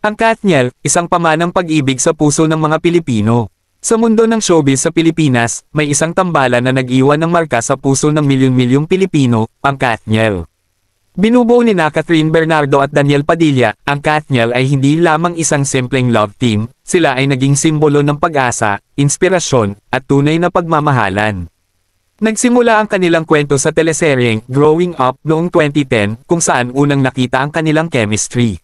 Ang Katniel, isang pamanang pag-ibig sa puso ng mga Pilipino. Sa mundo ng showbiz sa Pilipinas, may isang tambalan na nag-iwan ng marka sa puso ng milyon-milyong Pilipino, ang Katniel. Binubuo ni Catherine Bernardo at Daniel Padilla, ang Katniel ay hindi lamang isang simpleng love team, sila ay naging simbolo ng pag-asa, inspirasyon, at tunay na pagmamahalan. Nagsimula ang kanilang kwento sa teleseryeng Growing Up noong 2010 kung saan unang nakita ang kanilang chemistry.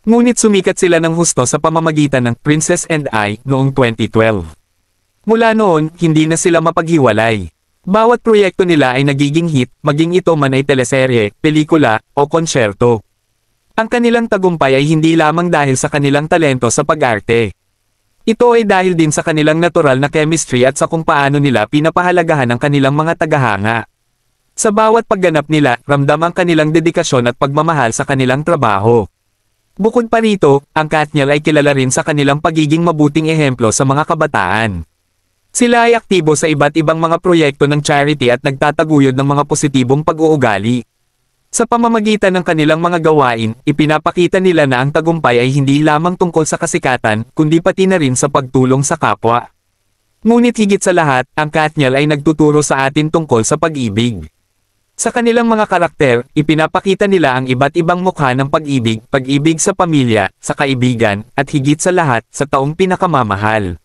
Ngunit sumikat sila ng husto sa pamamagitan ng Princess and I noong 2012. Mula noon, hindi na sila mapaghiwalay. Bawat proyekto nila ay nagiging hit, maging ito man ay teleserye, pelikula, o konsyerto. Ang kanilang tagumpay ay hindi lamang dahil sa kanilang talento sa pag-arte. Ito ay dahil din sa kanilang natural na chemistry at sa kung paano nila pinapahalagahan ang kanilang mga tagahanga. Sa bawat pagganap nila, ramdam ang kanilang dedikasyon at pagmamahal sa kanilang trabaho. Bukod pa rito, ang Katniel ay kilala rin sa kanilang pagiging mabuting ehemplo sa mga kabataan. Sila ay aktibo sa iba't ibang mga proyekto ng charity at nagtataguyod ng mga positibong pag-uugali. Sa pamamagitan ng kanilang mga gawain, ipinapakita nila na ang tagumpay ay hindi lamang tungkol sa kasikatan, kundi pati na rin sa pagtulong sa kapwa. Ngunit higit sa lahat, ang Katniel ay nagtuturo sa atin tungkol sa pag-ibig. Sa kanilang mga karakter, ipinapakita nila ang iba't ibang mukha ng pag-ibig, pag-ibig sa pamilya, sa kaibigan, at higit sa lahat, sa taong pinakamamahal.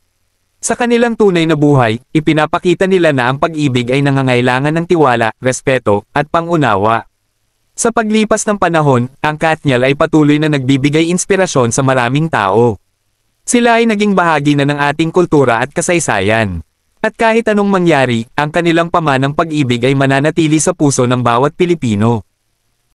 Sa kanilang tunay na buhay, ipinapakita nila na ang pag-ibig ay nangangailangan ng tiwala, respeto, at pangunawa. Sa paglipas ng panahon, ang Katniel ay patuloy na nagbibigay inspirasyon sa maraming tao. Sila ay naging bahagi na ng ating kultura at kasaysayan. At kahit anong mangyari, ang kanilang pamanang pag-ibig ay mananatili sa puso ng bawat Pilipino.